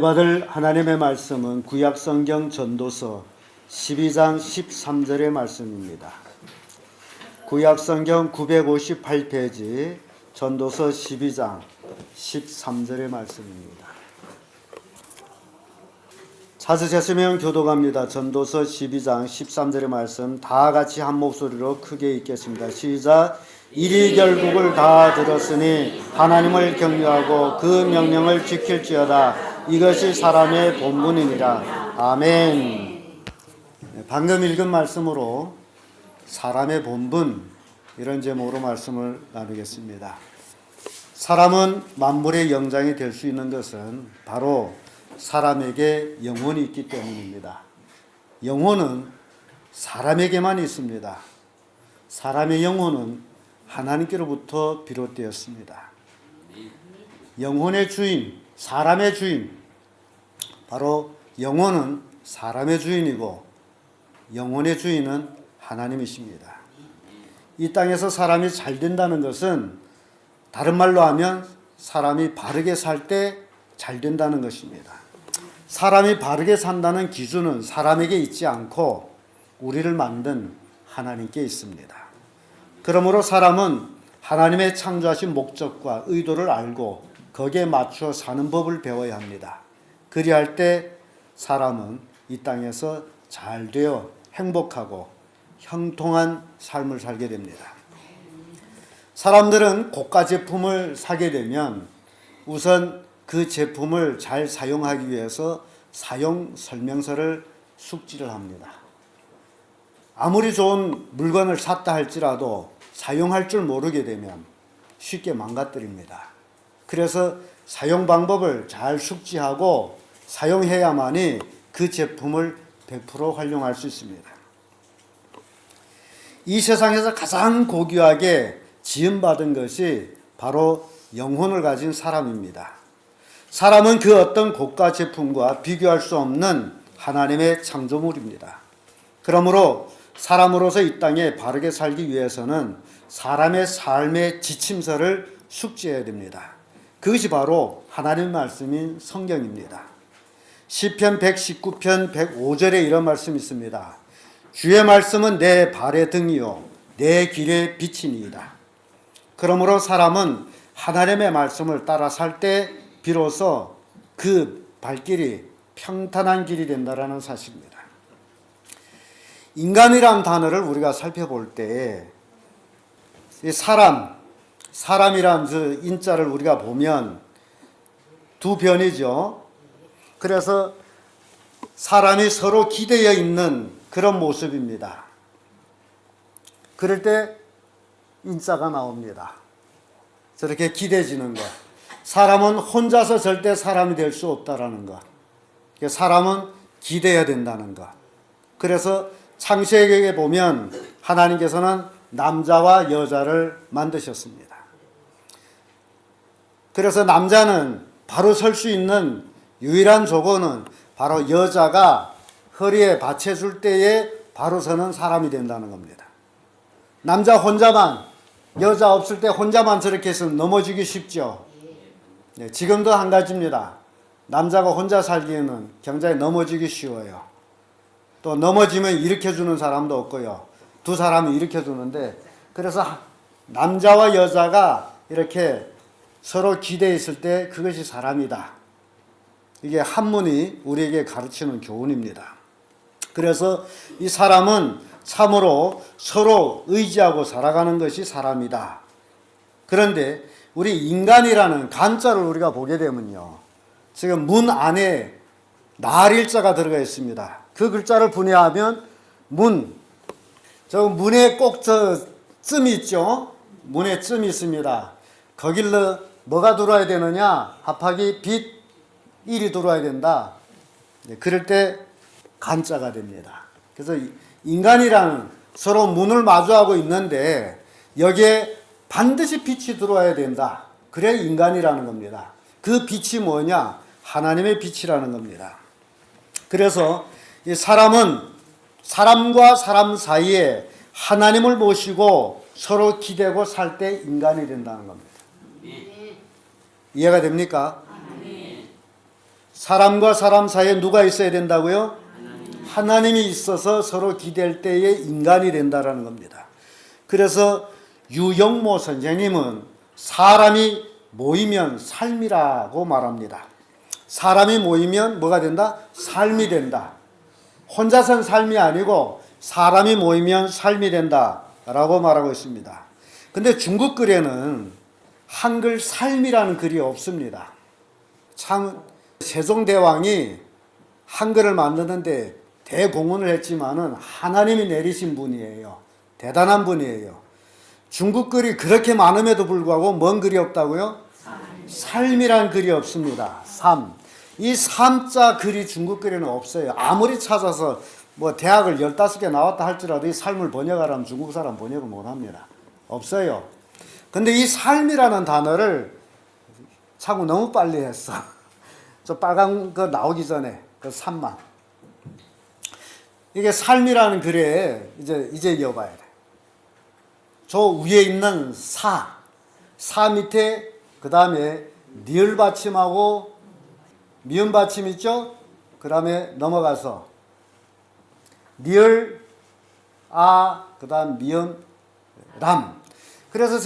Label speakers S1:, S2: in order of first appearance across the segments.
S1: 받을 하나님의 말씀은 구약성경 전도서 12장 13절의 말씀입니다. 구약성경 958페이지 전도서 12장 13절의 말씀입니다. 찾으셨으면 교독합니다. 전도서 12장 13절의 말씀 다 같이 한 목소리로 크게 읽겠습니다. 시작. 이리 결국을 다 들었으니 하나님을 경외하고 그 명령을 지킬지어다. 이것이 사람의 본분이니라. 아멘. 방금 읽은 말씀으로 사람의 본분, 이런 제목으로 말씀을 나누겠습니다. 사람은 만물의 영장이 될 수 있는 것은 바로 사람에게 영혼이 있기 때문입니다. 영혼은 사람에게만 있습니다. 사람의 영혼은 하나님께로부터 비롯되었습니다. 영혼의 주인, 사람의 주인, 바로 영혼은 사람의 주인이고 영혼의 주인은 하나님이십니다. 이 땅에서 사람이 잘 된다는 것은 다른 말로 하면 사람이 바르게 살 때 잘 된다는 것입니다. 사람이 바르게 산다는 기준은 사람에게 있지 않고 우리를 만든 하나님께 있습니다. 그러므로 사람은 하나님의 창조하신 목적과 의도를 알고 거기에 맞추어 사는 법을 배워야 합니다. 그리할 때 사람은 이 땅에서 잘 되어 행복하고 형통한 삶을 살게 됩니다. 사람들은 고가 제품을 사게 되면 우선 그 제품을 잘 사용하기 위해서 사용 설명서를 숙지를 합니다. 아무리 좋은 물건을 샀다 할지라도 사용할 줄 모르게 되면 쉽게 망가뜨립니다. 그래서 사용 방법을 잘 숙지하고 사용해야만이 그 제품을 100% 활용할 수 있습니다. 이 세상에서 가장 고귀하게 지음받은 것이 바로 영혼을 가진 사람입니다. 사람은 그 어떤 고가 제품과 비교할 수 없는 하나님의 창조물입니다. 그러므로 사람으로서 이 땅에 바르게 살기 위해서는 사람의 삶의 지침서를 숙지해야 됩니다. 그것이 바로 하나님의 말씀인 성경입니다. 시편 119편 105절에 이런 말씀이 있습니다. 주의 말씀은 내 발의 등이요 내 길의 빛이니이다. 그러므로 사람은 하나님의 말씀을 따라 살 때 비로소 그 발길이 평탄한 길이 된다는 사실입니다. 인간이란 단어를 우리가 살펴볼 때 사람이란 그 인자를 우리가 보면 두 변이죠. 그래서 사람이 서로 기대어 있는 그런 모습입니다. 그럴 때 인자가 나옵니다. 저렇게 기대지는 것. 사람은 혼자서 절대 사람이 될 수 없다라는 것. 사람은 기대어야 된다는 것. 그래서 창세기에 보면 하나님께서는 남자와 여자를 만드셨습니다. 그래서 남자는 바로 설 수 있는 유일한 조건은 바로 여자가 허리에 받쳐줄 때에 바로 서는 사람이 된다는 겁니다. 남자 혼자만, 여자 없을 때 혼자만 저렇게 해서 넘어지기 쉽죠. 네, 지금도 한 가지입니다. 남자가 혼자 살기에는 굉장히 넘어지기 쉬워요. 또 넘어지면 일으켜주는 사람도 없고요. 두 사람이 일으켜주는데, 그래서 남자와 여자가 이렇게 서로 기대어 있을 때 그것이 사람이다. 이게 한문이 우리에게 가르치는 교훈입니다. 그래서 이 사람은 참으로 서로 의지하고 살아가는 것이 사람이다. 그런데 우리 인간이라는 간자를 우리가 보게 되면요, 지금 문 안에 날일자가 들어가 있습니다. 그 글자를 분해하면 문, 저 문에 꼭 저 쯤이 있죠. 문에 쯤이 있습니다. 거길로 뭐가 들어와야 되느냐? 합하기 빛 1이 들어와야 된다. 그럴 때 간자가 됩니다. 그래서 인간이라는 서로 문을 마주하고 있는데 여기에 반드시 빛이 들어와야 된다. 그래 인간이라는 겁니다. 그 빛이 뭐냐? 하나님의 빛이라는 겁니다. 그래서 이 사람은 사람과 사람 사이에 하나님을 모시고 서로 기대고 살 때 인간이 된다는 겁니다. 이해가 됩니까? 사람과 사람 사이에 누가 있어야 된다고요? 하나님이 있어서 서로 기댈 때에 인간이 된다라는 겁니다. 그래서 유영모 선생님은 사람이 모이면 삶이라고 말합니다. 사람이 모이면 뭐가 된다? 삶이 된다. 혼자선 삶이 아니고 사람이 모이면 삶이 된다라고 말하고 있습니다. 근데 중국 글에는 한글 삶이라는 글이 없습니다. 참 세종대왕이 한글을 만드는데 대공헌을 했지만은 하나님이 내리신 분이에요. 대단한 분이에요. 중국 글이 그렇게 많음에도 불구하고 뭔 글이 없다고요? 삶이란 글이 없습니다. 삶. 이 삶자 글이 중국 글에는 없어요. 아무리 찾아서 뭐 대학을 15개 나왔다 할지라도 이 삶을 번역하라면 중국 사람 번역을 못합니다. 없어요. 근데 이 삶이라는 단어를 자꾸 너무 빨리 했어. 저 빨간 거 나오기 전에 그 삶만. 이게 삶이라는 글에 이제 이어봐야 돼. 저 위에 있는 사 밑에 그 다음에 니을 받침하고 미음 받침 있죠? 그 다음에 넘어가서 니을 그 다음 미음 람. 그래서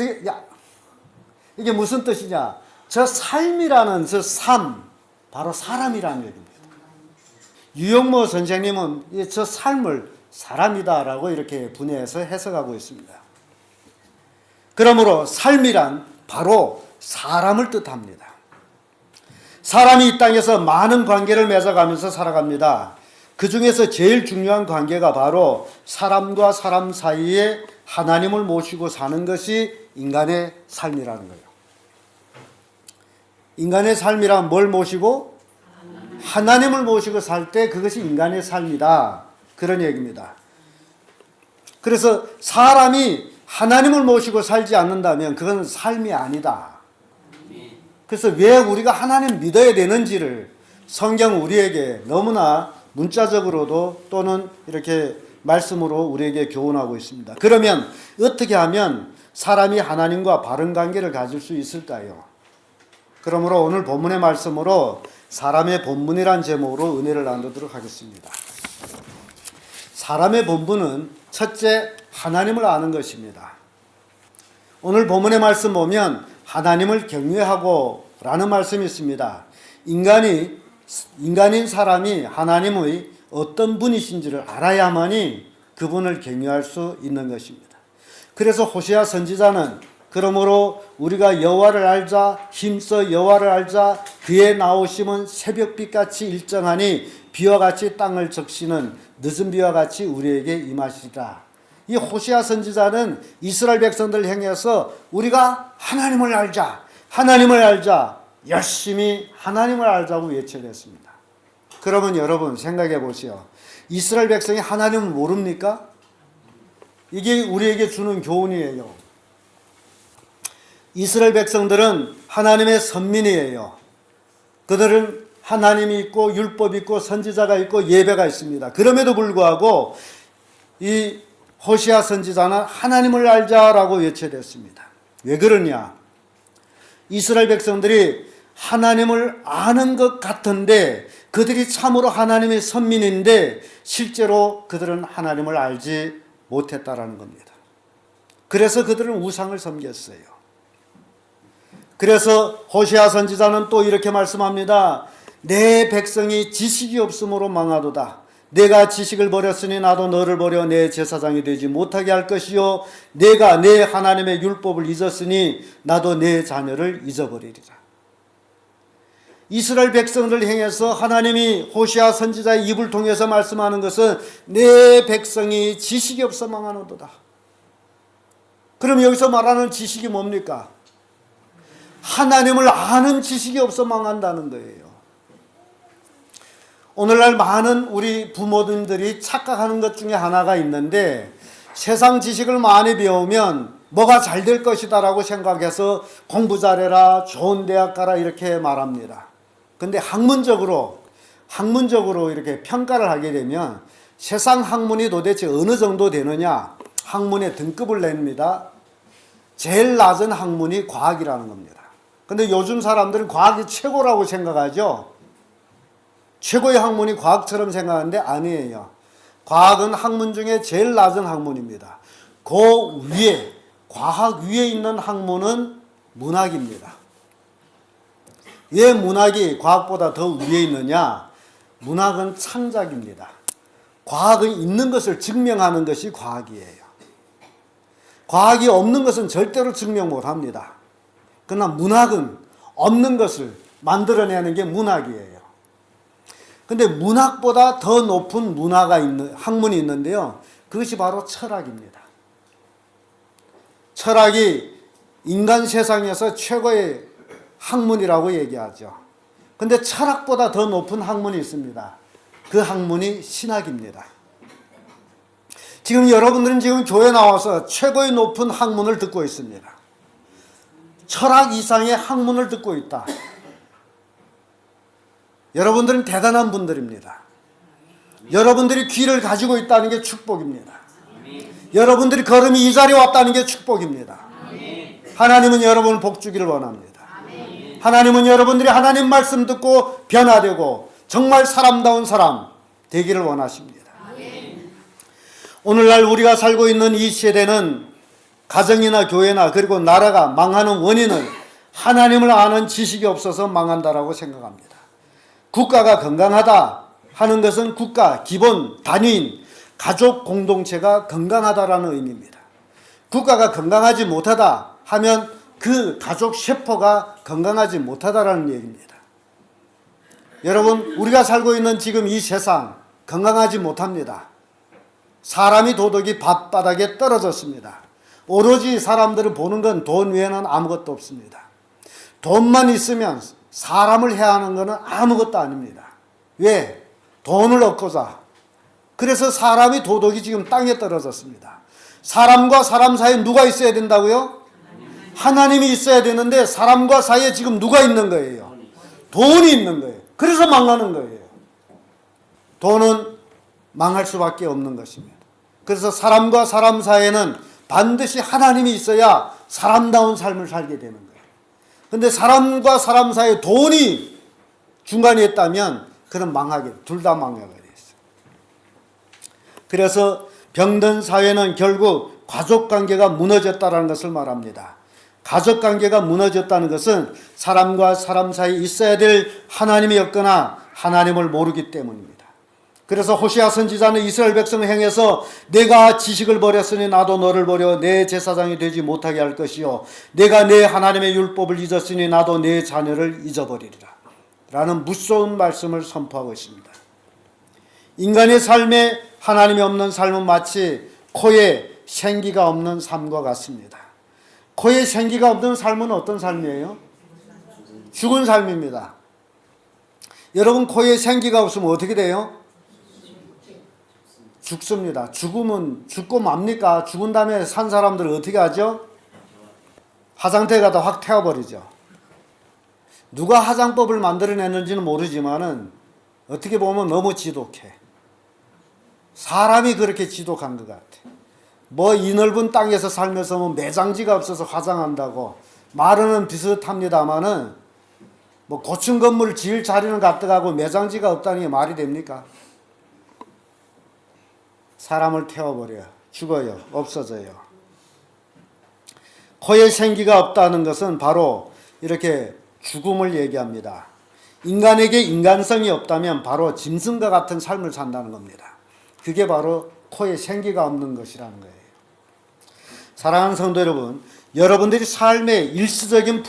S1: 이게 무슨 뜻이냐? 저 삶이라는 저 삶, 바로 사람이라는 얘기입니다. 유영모 선생님은 저 삶을 사람이다라고 이렇게 분해해서 해석하고 있습니다. 그러므로 삶이란 바로 사람을 뜻합니다. 사람이 이 땅에서 많은 관계를 맺어가면서 살아갑니다. 그 중에서 제일 중요한 관계가 바로 사람과 사람 사이에 하나님을 모시고 사는 것이 인간의 삶이라는 거예요. 인간의 삶이란 뭘 모시고? 하나님을 모시고 살 때 그것이 인간의 삶이다. 그런 얘기입니다. 그래서 사람이 하나님을 모시고 살지 않는다면 그건 삶이 아니다. 그래서 왜 우리가 하나님 믿어야 되는지를 성경 우리에게 너무나 문자적으로도 또는 이렇게 말씀으로 우리에게 교훈하고 있습니다. 그러면 어떻게 하면 사람이 하나님과 바른 관계를 가질 수 있을까요? 그러므로 오늘 본문의 말씀으로 사람의 본분이란 제목으로 은혜를 나누도록 하겠습니다. 사람의 본분은 첫째 하나님을 아는 것입니다. 오늘 본문의 말씀 보면 하나님을 경외하고 라는 말씀이 있습니다. 인간인 사람이 하나님의 어떤 분이신지를 알아야만이 그분을 경외할 수 있는 것입니다. 그래서 호세아 선지자는 그러므로 우리가 여호와를 알자, 힘써 여호와를 알자, 그의 나오심은 새벽빛같이 일정하니 비와 같이 땅을 적시는 늦은 비와 같이 우리에게 임하시리라. 이 호세아 선지자는 이스라엘 백성들을 향해서 우리가 하나님을 알자, 하나님을 알자, 열심히 하나님을 알자고 외치려 했습니다. 그러면 여러분 생각해 보세요. 이스라엘 백성이 하나님을 모릅니까? 이게 우리에게 주는 교훈이에요. 이스라엘 백성들은 하나님의 선민이에요. 그들은 하나님이 있고 율법이 있고 선지자가 있고 예배가 있습니다. 그럼에도 불구하고 이 호시아 선지자는 하나님을 알자라고 외쳐댔습니다. 왜 그러냐? 이스라엘 백성들이 하나님을 아는 것 같은데 그들이 참으로 하나님의 선민인데 실제로 그들은 하나님을 알지 못했다라는 겁니다. 그래서 그들은 우상을 섬겼어요. 그래서 호세아 선지자는 또 이렇게 말씀합니다. 내 백성이 지식이 없으므로 망하도다. 내가 지식을 버렸으니 나도 너를 버려 내 제사장이 되지 못하게 할 것이요 내가 내 하나님의 율법을 잊었으니 나도 내 자녀를 잊어버리리라. 이스라엘 백성들을 향해서 하나님이 호세아 선지자의 입을 통해서 말씀하는 것은 내 백성이 지식이 없어 망하노도다. 그럼 여기서 말하는 지식이 뭡니까? 하나님을 아는 지식이 없어 망한다는 거예요. 오늘날 많은 우리 부모님들이 착각하는 것 중에 하나가 있는데 세상 지식을 많이 배우면 뭐가 잘 될 것이다 라고 생각해서 공부 잘해라, 좋은 대학 가라 이렇게 말합니다. 근데 학문적으로 이렇게 평가를 하게 되면 세상 학문이 도대체 어느 정도 되느냐? 학문의 등급을 냅니다. 제일 낮은 학문이 과학이라는 겁니다. 근데 요즘 사람들은 과학이 최고라고 생각하죠. 최고의 학문이 과학처럼 생각하는데 아니에요. 과학은 학문 중에 제일 낮은 학문입니다. 그 위에, 과학 위에 있는 학문은 문학입니다. 왜 문학이 과학보다 더 위에 있느냐? 문학은 창작입니다. 과학은 있는 것을 증명하는 것이 과학이에요. 과학이 없는 것은 절대로 증명 못합니다. 그러나 문학은 없는 것을 만들어내는 게 문학이에요. 근데 문학보다 더 높은 학문이 있는데요. 그것이 바로 철학입니다. 철학이 인간 세상에서 최고의 학문이라고 얘기하죠. 근데 철학보다 더 높은 학문이 있습니다. 그 학문이 신학입니다. 지금 여러분들은 지금 교회 나와서 최고의 높은 학문을 듣고 있습니다. 철학 이상의 학문을 듣고 있다. 여러분들은 대단한 분들입니다. 여러분들이 귀를 가지고 있다는 게 축복입니다. 여러분들이 걸음이 이 자리에 왔다는 게 축복입니다. 하나님은 여러분을 복주기를 원합니다. 하나님은 여러분들이 하나님 말씀 듣고 변화되고 정말 사람다운 사람 되기를 원하십니다. 오늘날 우리가 살고 있는 이 세대는 가정이나 교회나 그리고 나라가 망하는 원인은 하나님을 아는 지식이 없어서 망한다라고 생각합니다. 국가가 건강하다 하는 것은 국가 기본 단위인 가족 공동체가 건강하다라는 의미입니다. 국가가 건강하지 못하다 하면 그 가족 세포가 건강하지 못하다라는 얘기입니다. 여러분, 우리가 살고 있는 지금 이 세상 건강하지 못합니다. 사람이 도덕이 밭바닥에 떨어졌습니다. 오로지 사람들을 보는 건 돈 외에는 아무것도 없습니다. 돈만 있으면 사람을 해야 하는 것은 아무것도 아닙니다. 왜? 돈을 얻고자. 그래서 사람이 도덕이 지금 땅에 떨어졌습니다. 사람과 사람 사이에 누가 있어야 된다고요? 하나님이 있어야 되는데 사람과 사이에 지금 누가 있는 거예요? 돈이 있는 거예요. 그래서 망하는 거예요. 돈은 망할 수밖에 없는 것입니다. 그래서 사람과 사람 사이에는 반드시 하나님이 있어야 사람다운 삶을 살게 되는 거예요. 근데 사람과 사람 사이에 돈이 중간에 있다면 그는 둘 다 망하게 돼 있어요. 그래서 병든 사회는 결국 가족관계가 무너졌다는 것을 말합니다. 가족관계가 무너졌다는 것은 사람과 사람 사이에 있어야 될 하나님이 없거나 하나님을 모르기 때문입니다. 그래서 호시아 선지자는 이스라엘 백성을 향해서 내가 지식을 버렸으니 나도 너를 버려 내 제사장이 되지 못하게 할 것이요 내가 내 하나님의 율법을 잊었으니 나도 내 자녀를 잊어버리리라 라는 무서운 말씀을 선포하고 있습니다. 인간의 삶에 하나님이 없는 삶은 마치 코에 생기가 없는 삶과 같습니다. 코에 생기가 없는 삶은 어떤 삶이에요? 죽은 삶입니다. 여러분, 코에 생기가 없으면 어떻게 돼요? 죽습니다. 죽고 맙니까? 죽은 다음에 산 사람들은 어떻게 하죠? 화장터에 가다 확 태워버리죠. 누가 화장법을 만들어냈는지는 모르지만은 어떻게 보면 너무 지독해. 사람이 그렇게 지독한 것 같아. 이 넓은 땅에서 살면서 매장지가 없어서 화장한다고 말은 비슷합니다만은 고층 건물을 지을 자리는 갖다가고 매장지가 없다는 게 말이 됩니까? 사람을 태워버려요. 죽어요. 없어져요. 코에 생기가 없다는 것은 바로 이렇게 죽음을 얘기합니다. 인간에게 인간성이 없다면 바로 짐승과 같은 삶을 산다는 겁니다. 그게 바로 코에 생기가 없는 것이라는 거예요. 사랑하는 성도 여러분, 여러분들이 삶에 일시적으로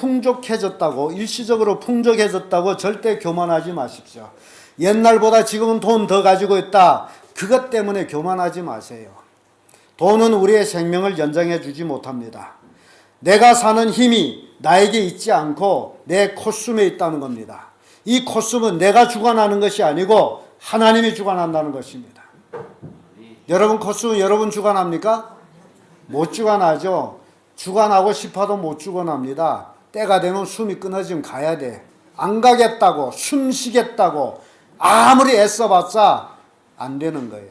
S1: 풍족해졌다고 절대 교만하지 마십시오. 옛날보다 지금은 돈 더 가지고 있다. 그것 때문에 교만하지 마세요. 돈은 우리의 생명을 연장해 주지 못합니다. 내가 사는 힘이 나에게 있지 않고 내 콧숨에 있다는 겁니다. 이 콧숨은 내가 주관하는 것이 아니고 하나님이 주관한다는 것입니다. 여러분 콧숨은 여러분 주관합니까? 못 주관하죠. 주관하고 싶어도 못 주관합니다. 때가 되면 숨이 끊어지면 가야 돼. 안 가겠다고, 숨 쉬겠다고 아무리 애써봤자 안 되는 거예요.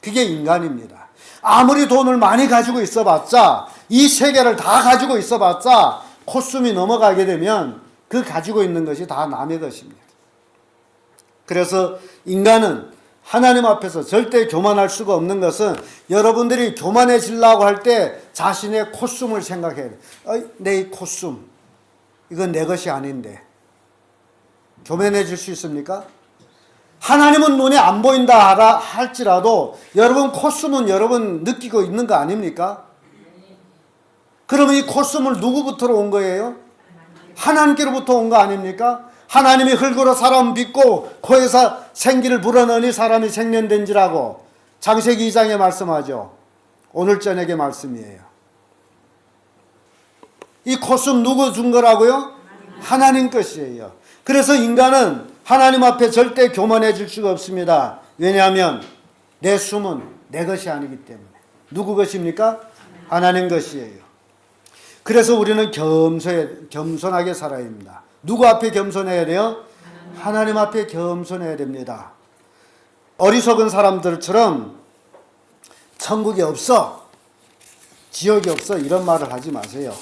S1: 그게 인간입니다. 아무리 돈을 많이 가지고 있어봤자, 이 세계를 다 가지고 있어봤자 콧숨이 넘어가게 되면 그 가지고 있는 것이 다 남의 것입니다. 그래서 인간은 하나님 앞에서 절대 교만할 수가 없는 것은 여러분들이 교만해지려고 할 때 자신의 콧숨을 생각해야 돼. 내 콧숨, 이건 내 것이 아닌데 교만해질 수 있습니까? 하나님은 눈에 안 보인다 할지라도 여러분 콧숨은 여러분 느끼고 있는 거 아닙니까? 그러면 이 콧숨을 누구부터로 온 거예요? 하나님께로부터 온 거 아닙니까? 하나님이 흙으로 사람 빚고 코에서 생기를 불어넣으니 사람이 생년된지라고 창세기 2장에 말씀하죠. 오늘 저녁의 말씀이에요. 이 콧숨 누구 준 거라고요? 하나님 것이에요. 그래서 인간은 하나님 앞에 절대 교만해질 수가 없습니다. 왜냐하면 내 숨은 내 것이 아니기 때문에. 누구 것입니까? 하나님 것이에요. 그래서 우리는 겸손하게 살아야 합니다. 누구 앞에 겸손해야 돼요? 하나님 앞에 겸손해야 됩니다. 어리석은 사람들처럼 천국이 없어, 지옥이 없어 이런 말을 하지 마세요.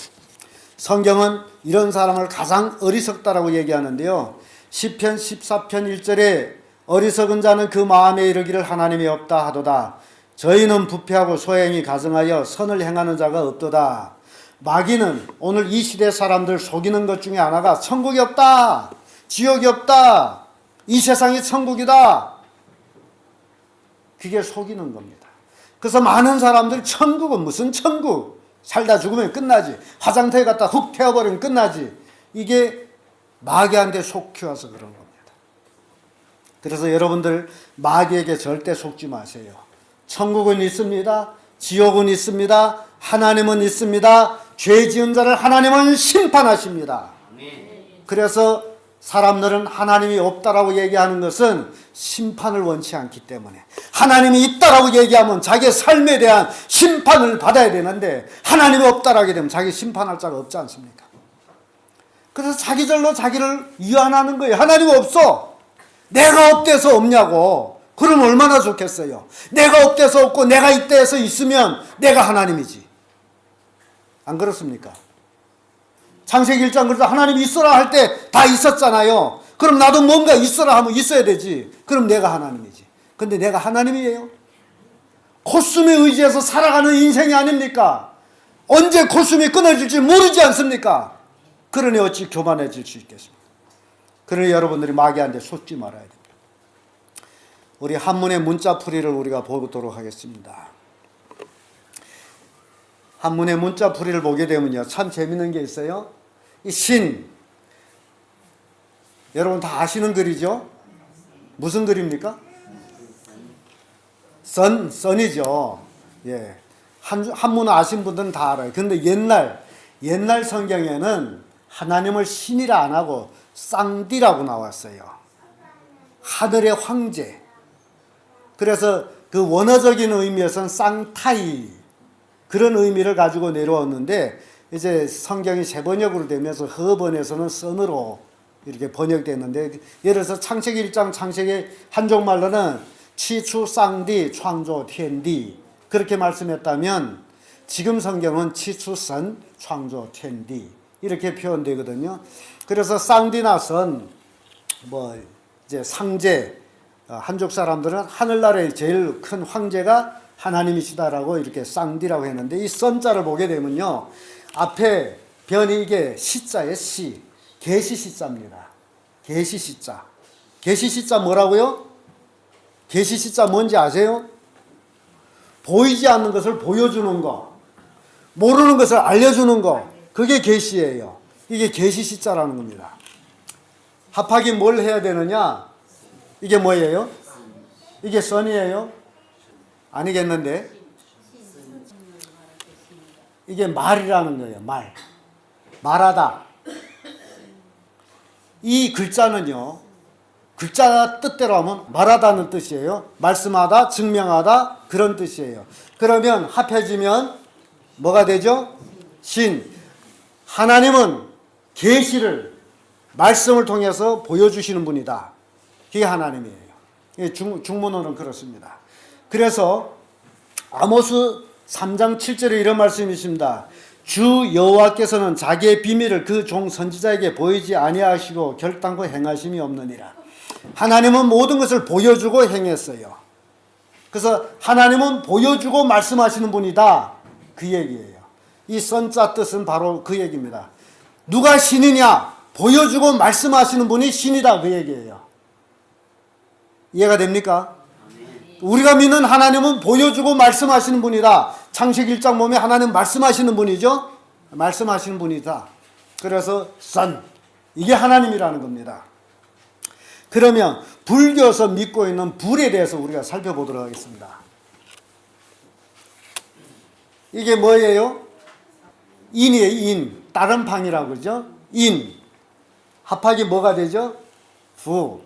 S1: 성경은 이런 사람을 가장 어리석다라고 얘기하는데요. 시편 14편 1절에 어리석은 자는 그 마음에 이르기를 하나님이 없다 하도다. 저희는 부패하고 소행이 가증하여 선을 행하는 자가 없도다. 마귀는 오늘 이 시대 사람들 속이는 것 중에 하나가 천국이 없다, 지옥이 없다, 이 세상이 천국이다. 그게 속이는 겁니다. 그래서 많은 사람들 천국은 무슨 천국, 살다 죽으면 끝나지, 화장터에 갔다 훅 태워버리면 끝나지, 이게 마귀한테 속히와서 그런 겁니다. 그래서 여러분들 마귀에게 절대 속지 마세요. 천국은 있습니다. 지옥은 있습니다. 하나님은 있습니다. 죄 지은 자를 하나님은 심판하십니다. 그래서 사람들은 하나님이 없다라고 얘기하는 것은 심판을 원치 않기 때문에, 하나님이 있다라고 얘기하면 자기의 삶에 대한 심판을 받아야 되는데 하나님이 없다라게 되면 자기 심판할 자가 없지 않습니까? 그래서 자기절로 자기를 위안하는 거예요. 하나님이 없어. 내가 없대서 없냐고. 그럼 얼마나 좋겠어요. 내가 없대서 없고 내가 있대서 있으면 내가 하나님이지. 안 그렇습니까? 창세기 1장 그래서 하나님이 있어라 할 때 다 있었잖아요. 그럼 나도 뭔가 있어라 하면 있어야 되지. 그럼 내가 하나님이지. 근데 내가 하나님이에요? 콧숨에 의지해서 살아가는 인생이 아닙니까? 언제 콧숨이 끊어질지 모르지 않습니까? 그러니 어찌 교만해질 수 있겠습니까? 그러니 여러분들이 마귀한테 속지 말아야 됩니다. 우리 한문의 문자풀이를 우리가 보도록 하겠습니다. 한문의 문자풀이를 보게 되면요, 참 재밌는 게 있어요. 이 신, 여러분 다 아시는 글이죠? 무슨 글입니까? 선이죠. 예. 한문 아신 분들은 다 알아요. 근데 옛날 성경에는 하나님을 신이라 안 하고 쌍디라고 나왔어요. 하늘의 황제. 그래서 그 원어적인 의미에서는 쌍타이, 그런 의미를 가지고 내려왔는데, 이제 성경이 재번역으로 되면서 허번에서는 선으로 이렇게 번역됐는데, 예를 들어서 창세기 1장 창세기 한족말로는 치추 쌍디 창조 텐디 그렇게 말씀했다면, 지금 성경은 치추 선 창조 텐디 이렇게 표현되거든요. 그래서 쌍디나 선, 이제 상제, 한족 사람들은 하늘나라의 제일 큰 황제가 하나님이시다라고 이렇게 쌍디라고 했는데, 이 선자를 보게 되면요, 앞에 변이 이게 시자의 시, 계시 시자입니다. 계시 시자. 계시 시자 뭐라고요? 계시 시자 뭔지 아세요? 보이지 않는 것을 보여주는 거, 모르는 것을 알려주는 거, 그게 계시예요. 이게 계시 시자라는 겁니다. 합하기 뭘 해야 되느냐? 이게 뭐예요? 이게 선이에요? 아니겠는데? 이게 말이라는 거예요. 말하다. 이 글자는요, 글자 뜻대로 하면 말하다는 뜻이에요. 말씀하다, 증명하다, 그런 뜻이에요. 그러면 합해지면 뭐가 되죠? 신. 하나님은 계시를 말씀을 통해서 보여주시는 분이다. 그게 하나님이에요. 중문어는 그렇습니다. 그래서 아모스 3장 7절에 이런 말씀이 있습니다. 주 여호와께서는 자기의 비밀을 그 종 선지자에게 보이지 아니하시고 결단코 행하심이 없느니라. 하나님은 모든 것을 보여주고 행했어요. 그래서 하나님은 보여주고 말씀하시는 분이다. 그 얘기예요. 이 선자 뜻은 바로 그 얘기입니다. 누가 신이냐? 보여주고 말씀하시는 분이 신이다. 그 얘기예요. 이해가 됩니까? 우리가 믿는 하나님은 보여주고 말씀하시는 분이다. 창세기 1장 보면 하나님 말씀하시는 분이죠. 말씀하시는 분이다. 그래서 선, 이게 하나님이라는 겁니다. 그러면 불교에서 믿고 있는 불에 대해서 우리가 살펴보도록 하겠습니다. 이게 뭐예요? 인이에요. 인. 다른 방이라고 그러죠. 인. 합하기 뭐가 되죠? 부.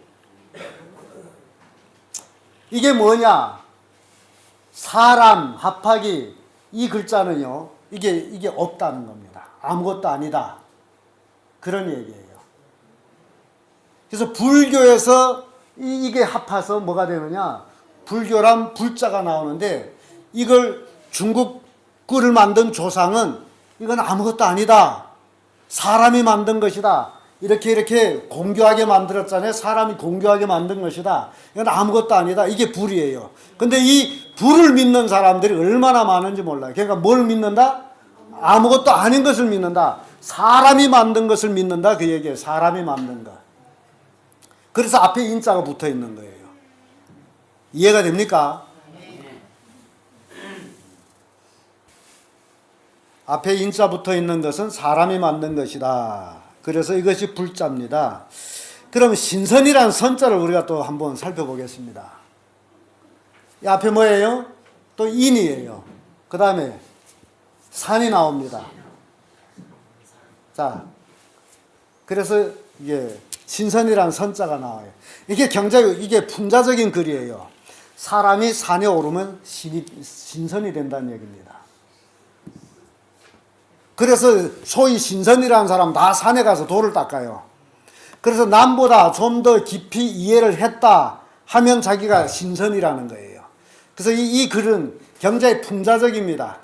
S1: 이게 뭐냐? 사람 합하기 이 글자는요. 이게 없다는 겁니다. 아무것도 아니다. 그런 얘기예요. 그래서 불교에서 이게 합해서 뭐가 되느냐? 불교란 불자가 나오는데 이걸 중국 꿀을 만든 조상은 이건 아무것도 아니다. 사람이 만든 것이다. 이렇게 공교하게 만들었잖아요. 사람이 공교하게 만든 것이다. 이건 아무것도 아니다. 이게 불이에요. 근데 이 불을 믿는 사람들이 얼마나 많은지 몰라요. 그러니까 뭘 믿는다? 아무것도 아닌 것을 믿는다. 사람이 만든 것을 믿는다. 그 얘기예요. 사람이 만든 것. 그래서 앞에 인자가 붙어 있는 거예요. 이해가 됩니까? 앞에 인자 붙어 있는 것은 사람이 만든 것이다. 그래서 이것이 불자입니다. 그럼 신선이란 선자를 우리가 또 한번 살펴보겠습니다. 이 앞에 뭐예요? 또 인이에요. 그 다음에 산이 나옵니다. 자, 그래서 이게 신선이란 선자가 나와요. 이게 이게 풍자적인 글이에요. 사람이 산에 오르면 신선이 된다는 얘기입니다. 그래서 소위 신선이라는 사람 다 산에 가서 돌을 닦아요. 그래서 남보다 좀 더 깊이 이해를 했다 하면 자기가 신선이라는 거예요. 그래서 이 글은 굉장히 풍자적입니다.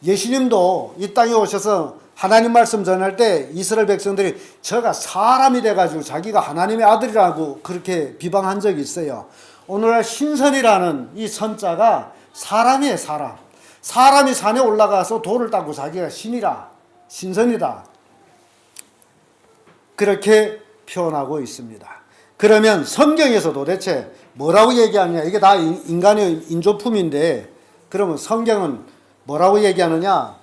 S1: 예수님도 이 땅에 오셔서 하나님 말씀 전할 때 이스라엘 백성들이 저가 사람이 돼가지고 자기가 하나님의 아들이라고 그렇게 비방한 적이 있어요. 오늘날 신선이라는 이 선자가 사람이에요. 사람이 산에 올라가서 돌을 닦고 자기가 신이라, 신선이다. 그렇게 표현하고 있습니다. 그러면 성경에서 도대체 뭐라고 얘기하느냐? 이게 다 인간의 인조품인데, 그러면 성경은 뭐라고 얘기하느냐?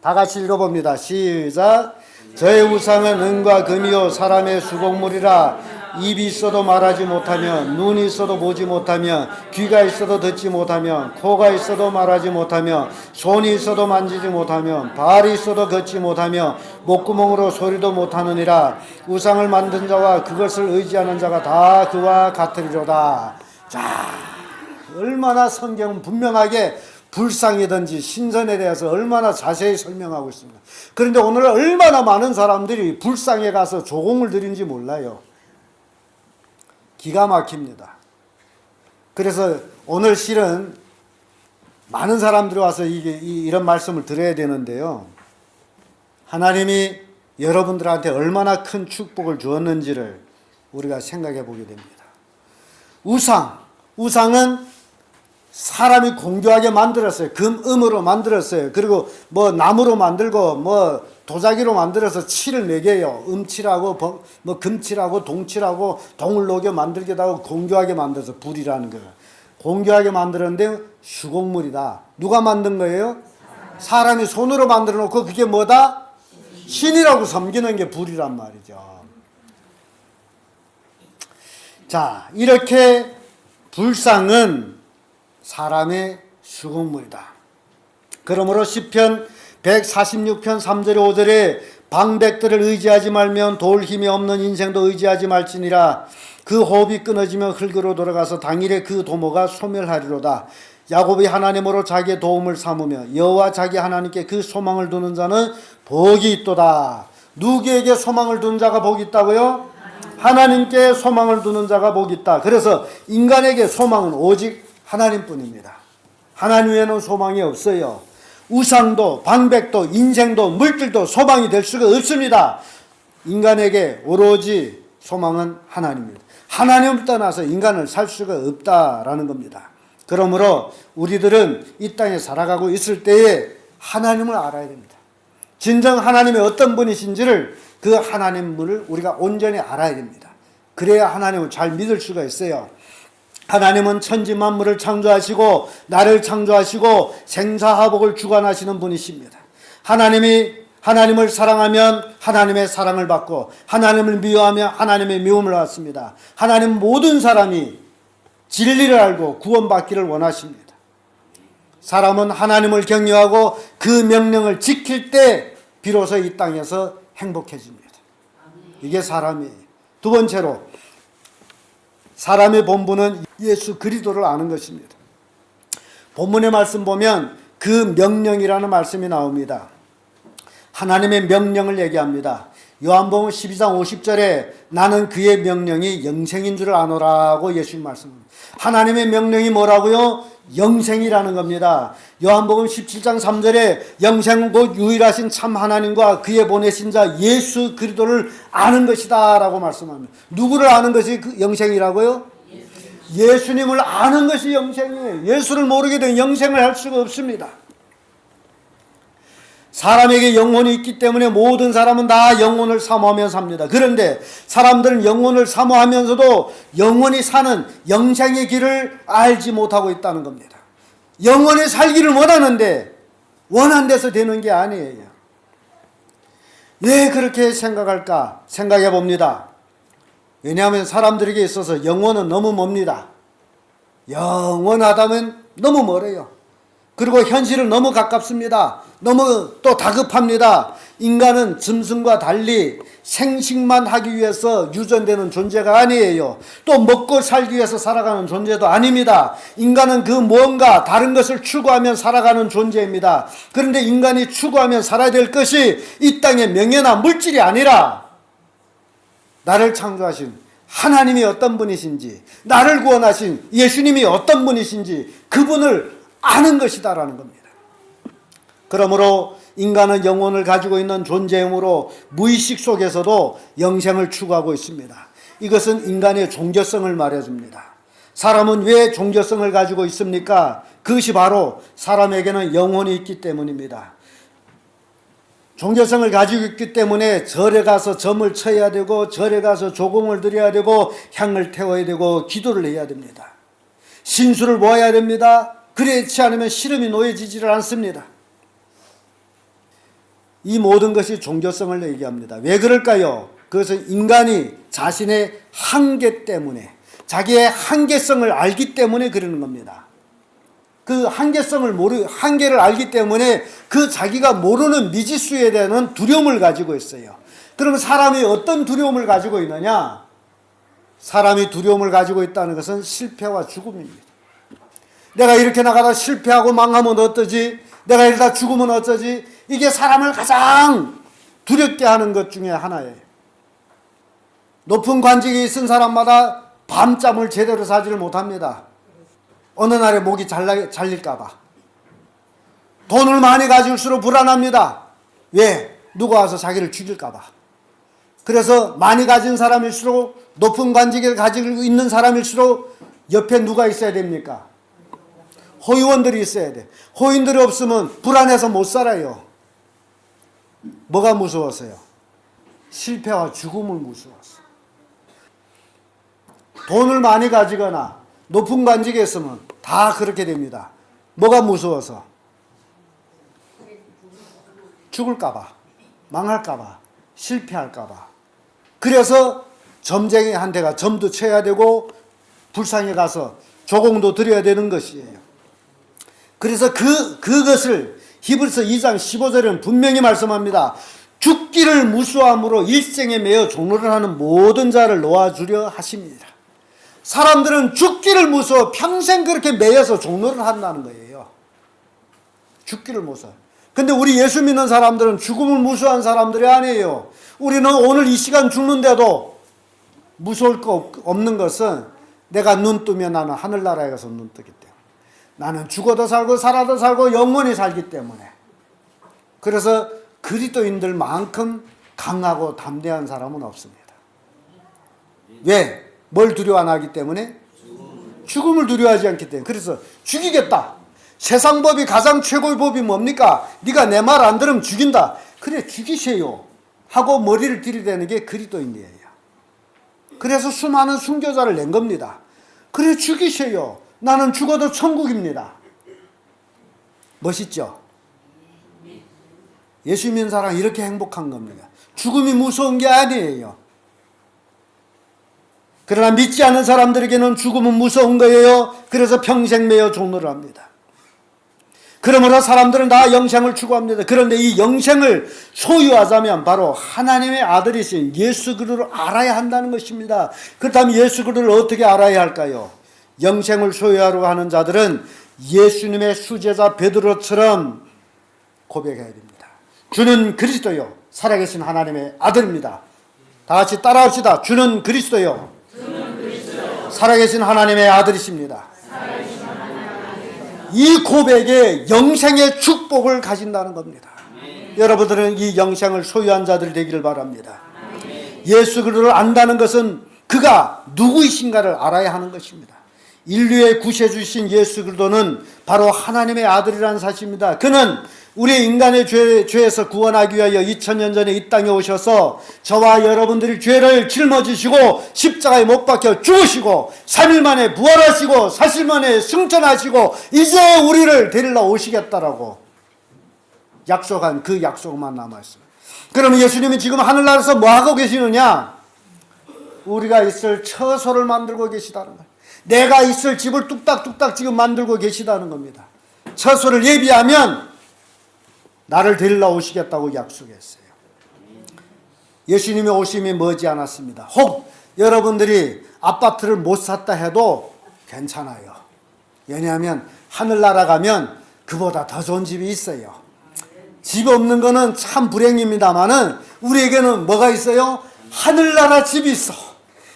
S1: 다 같이 읽어봅니다. 시작. 저의 우상은 은과 금이요 사람의 수공물이라. 입이 있어도 말하지 못하며, 눈이 있어도 보지 못하며, 귀가 있어도 듣지 못하며, 코가 있어도 말하지 못하며, 손이 있어도 만지지 못하며, 발이 있어도 걷지 못하며, 목구멍으로 소리도 못하느니라. 우상을 만든 자와 그것을 의지하는 자가 다 그와 같으리로다. 자, 얼마나 성경은 분명하게 불상이든지 신선에 대해서 얼마나 자세히 설명하고 있습니다. 그런데 오늘 얼마나 많은 사람들이 불상에 가서 조공을 드린지 몰라요. 기가 막힙니다. 그래서 오늘 실은 많은 사람들이 와서 이런 말씀을 들어야 되는데요. 하나님이 여러분들한테 얼마나 큰 축복을 주었는지를 우리가 생각해 보게 됩니다. 우상은 사람이 공교하게 만들었어요. 금으로 만들었어요. 그리고 뭐 나무로 만들고 뭐 도자기로 만들어서 칠을 매겨요. 음칠하고 뭐 금칠하고 동칠하고 동을 녹여 만들기도 하고 공교하게 만들어서 불이라는 거예요. 공교하게 만들었는데 수공물이다. 누가 만든 거예요? 사람이 손으로 만들어 놓고 그게 뭐다? 신이라고 섬기는 게 불이란 말이죠. 자, 이렇게 불상은 사람의 수공물이다. 그러므로 시편 146편 3절에 5절에 방백들을 의지하지 말면 돌 힘이 없는 인생도 의지하지 말지니라. 그 호흡이 끊어지면 흙으로 돌아가서 당일에 그 도모가 소멸하리로다. 야곱이 하나님으로 자기의 도움을 삼으며 여호와 자기 하나님께 그 소망을 두는 자는 복이 있도다. 누구에게 소망을 두는 자가 복이 있다고요? 하나님께 소망을 두는 자가 복이 있다. 그래서 인간에게 소망은 오직 하나님뿐입니다. 하나님 외에는 소망이 없어요. 우상도 방백도 인생도 물질도 소망이 될 수가 없습니다. 인간에게 오로지 소망은 하나님입니다. 하나님을 떠나서 인간을 살 수가 없다라는 겁니다. 그러므로 우리들은 이 땅에 살아가고 있을 때에 하나님을 알아야 됩니다. 진정 하나님이 어떤 분이신지를 그 하나님을 우리가 온전히 알아야 됩니다. 그래야 하나님을 잘 믿을 수가 있어요. 하나님은 천지 만물을 창조하시고 나를 창조하시고 생사화복을 주관하시는 분이십니다. 하나님을 사랑하면 하나님의 사랑을 받고 하나님을 미워하면 하나님의 미움을 받습니다. 하나님 모든 사람이 진리를 알고 구원받기를 원하십니다. 사람은 하나님을 경외하고 그 명령을 지킬 때 비로소 이 땅에서 행복해집니다. 이게 사람이에요. 두 번째로 사람의 본분은 예수 그리스도를 아는 것입니다. 본문의 말씀 보면 그 명령이라는 말씀이 나옵니다. 하나님의 명령을 얘기합니다. 요한복음 12장 50절에 나는 그의 명령이 영생인 줄 아노라고 예수님 말씀합니다. 하나님의 명령이 뭐라고요? 영생이라는 겁니다. 요한복음 17장 3절에 영생 곧 유일하신 참 하나님과 그의 보내신 자 예수 그리스도를 아는 것이다 라고 말씀합니다. 누구를 아는 것이 그 영생이라고요? 예수님을 아는 것이 영생이에요. 예수를 모르게 되면 영생을 할 수가 없습니다. 사람에게 영혼이 있기 때문에 모든 사람은 다 영혼을 사모하며 삽니다. 그런데 사람들은 영혼을 사모하면서도 영원히 사는 영생의 길을 알지 못하고 있다는 겁니다. 영원히 살기를 원하는데 원한 데서 되는 게 아니에요. 왜 그렇게 생각할까? 생각해 봅니다. 왜냐하면 사람들에게 있어서 영혼은 너무 멉니다. 영원하다면 너무 멀어요. 그리고 현실은 너무 가깝습니다. 너무 또 다급합니다. 인간은 짐승과 달리 생식만 하기 위해서 유전되는 존재가 아니에요. 또 먹고 살기 위해서 살아가는 존재도 아닙니다. 인간은 그 무언가 다른 것을 추구하며 살아가는 존재입니다. 그런데 인간이 추구하며 살아야 될 것이 이 땅의 명예나 물질이 아니라 나를 창조하신 하나님이 어떤 분이신지, 나를 구원하신 예수님이 어떤 분이신지 그분을 아는 것이다라는 겁니다. 그러므로 인간은 영혼을 가지고 있는 존재이므로 무의식 속에서도 영생을 추구하고 있습니다. 이것은 인간의 종교성을 말해줍니다. 사람은 왜 종교성을 가지고 있습니까? 그것이 바로 사람에게는 영혼이 있기 때문입니다. 종교성을 가지고 있기 때문에 절에 가서 점을 쳐야 되고 절에 가서 조공을 드려야 되고 향을 태워야 되고 기도를 해야 됩니다. 신수를 모아야 됩니다. 그렇지 않으면 시름이 놓여지지를 않습니다. 이 모든 것이 종교성을 얘기합니다. 왜 그럴까요? 그것은 인간이 자신의 한계 때문에 자기의 한계성을 알기 때문에 그러는 겁니다. 그 한계를 알기 때문에 그 자기가 모르는 미지수에 대한 두려움을 가지고 있어요. 그러면 사람이 어떤 두려움을 가지고 있느냐? 사람이 두려움을 가지고 있다는 것은 실패와 죽음입니다. 내가 이렇게 나가다 실패하고 망하면 어떠지? 내가 이러다 죽으면 어쩌지? 이게 사람을 가장 두렵게 하는 것 중에 하나예요. 높은 관직에 있은 사람마다 밤잠을 제대로 자지를 못합니다. 어느 날에 목이 잘릴까 봐. 돈을 많이 가질수록 불안합니다. 왜? 누가 와서 자기를 죽일까 봐. 그래서 많이 가진 사람일수록, 높은 관직을 가지고 있는 사람일수록 옆에 누가 있어야 됩니까? 호의원들이 있어야 돼. 호의원들이 없으면 불안해서 못 살아요. 뭐가 무서웠어요? 실패와 죽음을 무서웠어요. 돈을 많이 가지거나 높은 관직에 있으면 다 그렇게 됩니다. 뭐가 무서워서? 죽을까봐, 망할까봐, 실패할까봐. 그래서 점쟁이 한테가 점도 쳐야 되고 불상에 가서 조공도 드려야 되는 것이에요. 그래서 그것을 히브리서 2장 15절에는 분명히 말씀합니다. 죽기를 무수함으로 일생에 매여 종로를 하는 모든 자를 놓아주려 하십니다. 사람들은 죽기를 무서워 평생 그렇게 매여서 종로를 한다는 거예요. 죽기를 무서워. 근데 우리 예수 믿는 사람들은 죽음을 무서워한 사람들이 아니에요. 우리는 오늘 이 시간 죽는데도 무서울 거 없는 것은 내가 눈 뜨면 나는 하늘나라에 가서 눈 뜨기 때문에. 나는 죽어도 살고 살아도 살고 영원히 살기 때문에. 그래서 그리스도인들만큼 강하고 담대한 사람은 없습니다. 왜? 뭘 두려워 안 하기 때문에? 죽음을 두려워하지 않기 때문에. 그래서 죽이겠다. 세상 법이 가장 최고의 법이 뭡니까? 네가 내 말 안 들으면 죽인다. 그래 죽이세요 하고 머리를 들이대는 게 그리스도인이에요. 그래서 수많은 순교자를 낸 겁니다. 그래 죽이세요. 나는 죽어도 천국입니다. 멋있죠? 예수 믿는 사람 이렇게 행복한 겁니다. 죽음이 무서운 게 아니에요. 그러나 믿지 않는 사람들에게는 죽음은 무서운 거예요. 그래서 평생 매여 종노를 합니다. 그러므로 사람들은 다 영생을 추구합니다. 그런데 이 영생을 소유하자면 바로 하나님의 아들이신 예수 그리스도를 알아야 한다는 것입니다. 그렇다면 예수 그리스도를 어떻게 알아야 할까요? 영생을 소유하려고 하는 자들은 예수님의 수제자 베드로처럼 고백해야 됩니다. 주는 그리스도요 살아계신 하나님의 아들입니다. 다 같이 따라합시다. 주는 그리스도요 살아계신 하나님의 아들이십니다. 이 고백에 영생의 축복을 가진다는 겁니다. 여러분들은 이 영생을 소유한 자들 되기를 바랍니다. 예수 그리스도를 안다는 것은 그가 누구이신가를 알아야 하는 것입니다. 인류의 구세주신 예수 그리스도는 바로 하나님의 아들이라는 사실입니다. 그는 우리 인간의 죄에서 구원하기 위하여 2000년 전에 이 땅에 오셔서 저와 여러분들이 죄를 짊어지시고 십자가에 못 박혀 죽으시고 3일 만에 부활하시고 40일 만에 승천하시고 이제 우리를 데리러 오시겠다라고 약속한 그 약속만 남아있어요. 그러면 예수님이 지금 하늘나라에서 뭐하고 계시느냐? 우리가 있을 처소를 만들고 계시다는 거예요. 내가 있을 집을 뚝딱뚝딱 지금 만들고 계시다는 겁니다. 처소를 예비하면 나를 데리러 오시겠다고 약속했어요. 예수님의 오심이 머지 않았습니다. 혹 여러분들이 아파트를 못 샀다 해도 괜찮아요. 왜냐하면 하늘나라 가면 그보다 더 좋은 집이 있어요. 집 없는 거는 참 불행입니다만은 우리에게는 뭐가 있어요? 하늘나라 집이 있어.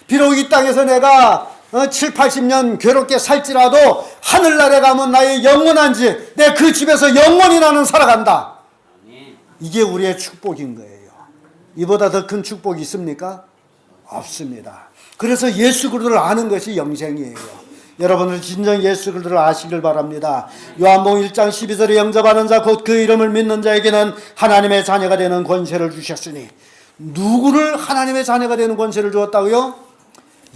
S1: 비록 이 땅에서 내가 7, 80년 괴롭게 살지라도 하늘나라에 가면 나의 영원한 집, 내 그 집에서 영원히 나는 살아간다. 이게 우리의 축복인 거예요. 이보다 더 큰 축복이 있습니까? 없습니다. 그래서 예수 그리스도를 아는 것이 영생이에요. 여러분은 진정 예수 그리스도를 아시길 바랍니다. 요한복음 1장 12절에 영접하는 자 곧 그 이름을 믿는 자에게는 하나님의 자녀가 되는 권세를 주셨으니 누구를 하나님의 자녀가 되는 권세를 주었다고요?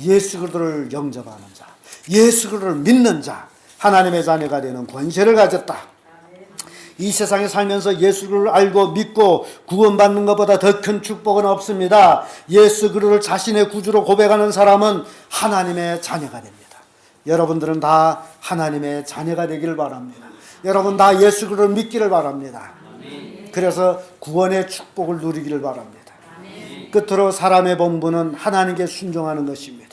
S1: 예수 그리스도를 영접하는 자, 예수 그리스도를 믿는 자, 하나님의 자녀가 되는 권세를 가졌다. 이 세상에 살면서 예수를 알고 믿고 구원받는 것보다 더 큰 축복은 없습니다. 예수 그리스도를 자신의 구주로 고백하는 사람은 하나님의 자녀가 됩니다. 여러분들은 다 하나님의 자녀가 되기를 바랍니다. 여러분 다 예수 그리스도를 믿기를 바랍니다. 그래서 구원의 축복을 누리기를 바랍니다. 끝으로 사람의 본분은 하나님께 순종하는 것입니다.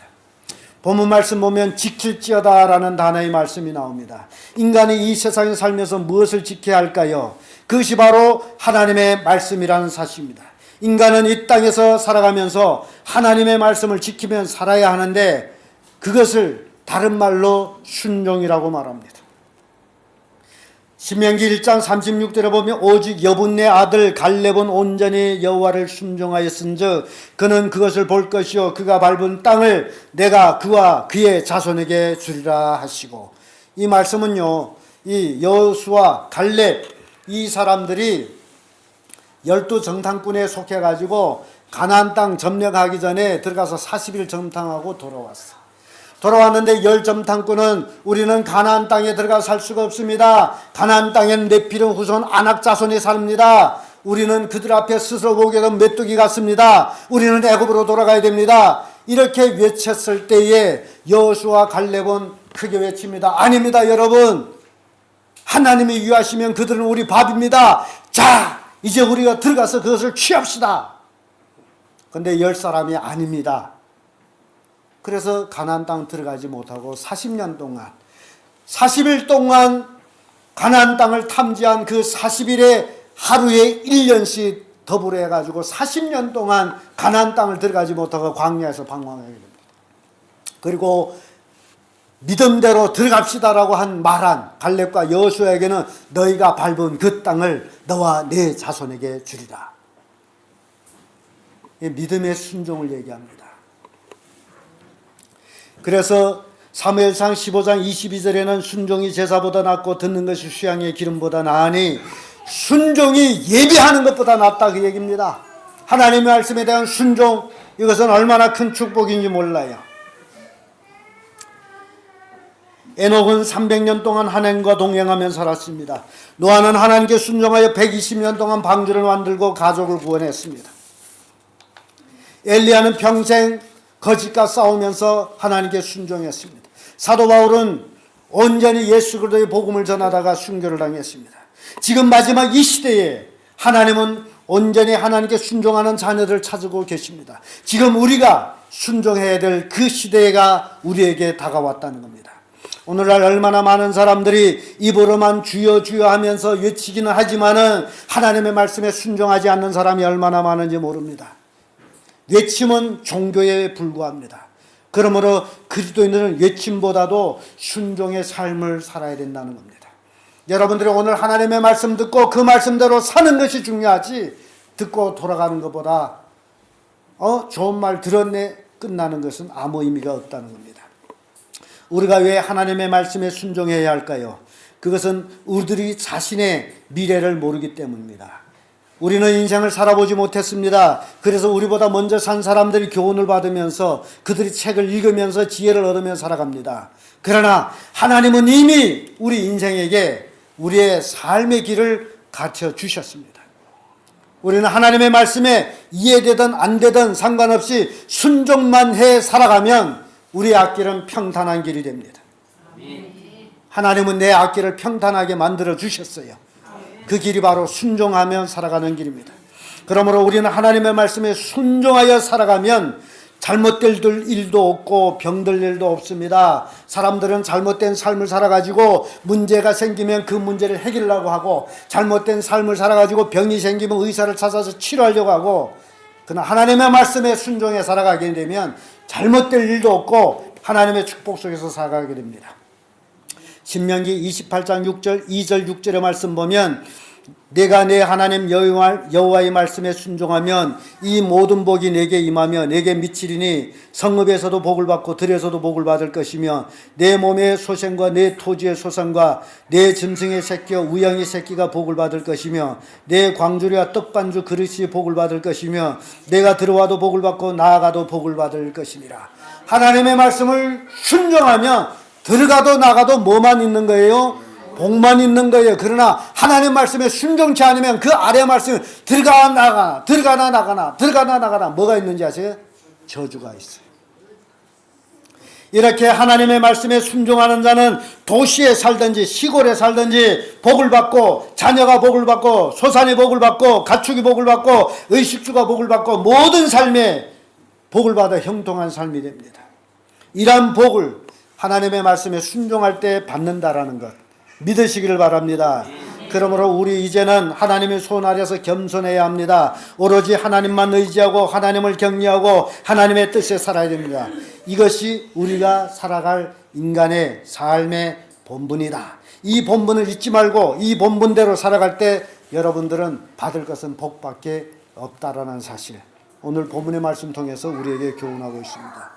S1: 본문 말씀 보면 지킬지어다 라는 단어의 말씀이 나옵니다. 인간이 이 세상에 살면서 무엇을 지켜야 할까요? 그것이 바로 하나님의 말씀이라는 사실입니다. 인간은 이 땅에서 살아가면서 하나님의 말씀을 지키면 살아야 하는데 그것을 다른 말로 순종이라고 말합니다. 신명기 1장 36절에 보면 오직 여분네 아들 갈렙은 온전히 여호와를 순종하였은즉 그는 그것을 볼 것이요 그가 밟은 땅을 내가 그와 그의 자손에게 주리라 하시고, 이 말씀은요 이 여호수아 갈렙 이 사람들이 12정탐꾼에 속해 가지고 가나안 땅 점령하기 전에 들어가서 40일 정탐하고 돌아왔는데 10정탐꾼은 우리는 가나안 땅에 들어가 살 수가 없습니다. 가나안 땅엔 네피림 후손 아낙 자손이 삽니다. 우리는 그들 앞에 스스로 보기에도 메뚜기 같습니다. 우리는 애굽으로 돌아가야 됩니다. 이렇게 외쳤을 때에 여호수아 갈렙은 크게 외칩니다. 아닙니다 여러분. 하나님이 유하시면 그들은 우리 밥입니다. 자 이제 우리가 들어가서 그것을 취합시다. 근데 10사람이 아닙니다. 그래서 가나안 땅 들어가지 못하고 40년 동안 40일 동안 가나안 땅을 탐지한 그 40일에 하루에 1년씩 더불어 해가지고 40년 동안 가나안 땅을 들어가지 못하고 광야에서 방황하게 됩니다. 그리고 믿음대로 들어갑시다라고 말한 갈렙과 여호수아에게는 너희가 밟은 그 땅을 너와 네 자손에게 주리라. 믿음의 순종을 얘기합니다. 그래서 사무엘상 15장 22절에는 순종이 제사보다 낫고 듣는 것이 수양의 기름보다 나으니 순종이 예비하는 것보다 낫다, 그 얘기입니다. 하나님의 말씀에 대한 순종, 이것은 얼마나 큰 축복인지 몰라요. 에녹은 300년 동안 하나님과 동행하며 살았습니다. 노아는 하나님께 순종하여 120년 동안 방주를 만들고 가족을 구원했습니다. 엘리야는 평생 거짓과 싸우면서 하나님께 순종했습니다. 사도 바울은 온전히 예수 그리스도의 복음을 전하다가 순교를 당했습니다. 지금 마지막 이 시대에 하나님은 온전히 하나님께 순종하는 자녀들을 찾고 계십니다. 지금 우리가 순종해야 될 그 시대가 우리에게 다가왔다는 겁니다. 오늘날 얼마나 많은 사람들이 입으로만 주여 주여 하면서 외치기는 하지만은 하나님의 말씀에 순종하지 않는 사람이 얼마나 많은지 모릅니다. 외침은 종교에 불과합니다. 그러므로 그리스도인들은 외침보다도 순종의 삶을 살아야 된다는 겁니다. 여러분들이 오늘 하나님의 말씀 듣고 그 말씀대로 사는 것이 중요하지, 듣고 돌아가는 것보다 좋은 말 들었네 끝나는 것은 아무 의미가 없다는 겁니다. 우리가 왜 하나님의 말씀에 순종해야 할까요? 그것은 우리들이 자신의 미래를 모르기 때문입니다. 우리는 인생을 살아보지 못했습니다. 그래서 우리보다 먼저 산 사람들이 교훈을 받으면서 그들이 책을 읽으면서 지혜를 얻으며 살아갑니다. 그러나 하나님은 이미 우리 인생에게 우리의 삶의 길을 가르쳐 주셨습니다. 우리는 하나님의 말씀에 이해되든 안 되든 상관없이 순종만 해 살아가면 우리의 앞길은 평탄한 길이 됩니다. 하나님은 내 앞길을 평탄하게 만들어 주셨어요. 그 길이 바로 순종하며 살아가는 길입니다. 그러므로 우리는 하나님의 말씀에 순종하여 살아가면 잘못될 일도 없고 병들 일도 없습니다. 사람들은 잘못된 삶을 살아가지고 문제가 생기면 그 문제를 해결하려고 하고, 잘못된 삶을 살아가지고 병이 생기면 의사를 찾아서 치료하려고 하고, 그러나 하나님의 말씀에 순종해 살아가게 되면 잘못될 일도 없고 하나님의 축복 속에서 살아가게 됩니다. 신명기 28장 6절 2절 6절의 말씀 보면, 내가 내 하나님 여호와의 말씀에 순종하면 이 모든 복이 내게 임하며 내게 미치리니 성읍에서도 복을 받고 들에서도 복을 받을 것이며 내 몸의 소생과 내 토지의 소산과 내 짐승의 새끼와 우양의 새끼가 복을 받을 것이며 내 광주리와 떡반주 그릇이 복을 받을 것이며 내가 들어와도 복을 받고 나아가도 복을 받을 것이니라. 하나님의 말씀을 순종하면 들어가도 나가도 뭐만 있는 거예요? 복만 있는 거예요. 그러나 하나님 말씀에 순종치 않으면 그 아래 말씀 들어가나 나가나 뭐가 있는지 아세요? 저주가 있어요. 이렇게 하나님의 말씀에 순종하는 자는 도시에 살든지 시골에 살든지 복을 받고, 자녀가 복을 받고, 소산이 복을 받고, 가축이 복을 받고, 의식주가 복을 받고, 모든 삶에 복을 받아 형통한 삶이 됩니다. 이러한 복을 하나님의 말씀에 순종할 때 받는다라는 것 믿으시기를 바랍니다. 그러므로 우리 이제는 하나님의 손 아래서 겸손해야 합니다. 오로지 하나님만 의지하고 하나님을 경외하고 하나님의 뜻에 살아야 됩니다. 이것이 우리가 살아갈 인간의 삶의 본분이다. 이 본분을 잊지 말고 이 본분대로 살아갈 때 여러분들은 받을 것은 복밖에 없다라는 사실, 오늘 본문의 말씀 통해서 우리에게 교훈하고 있습니다.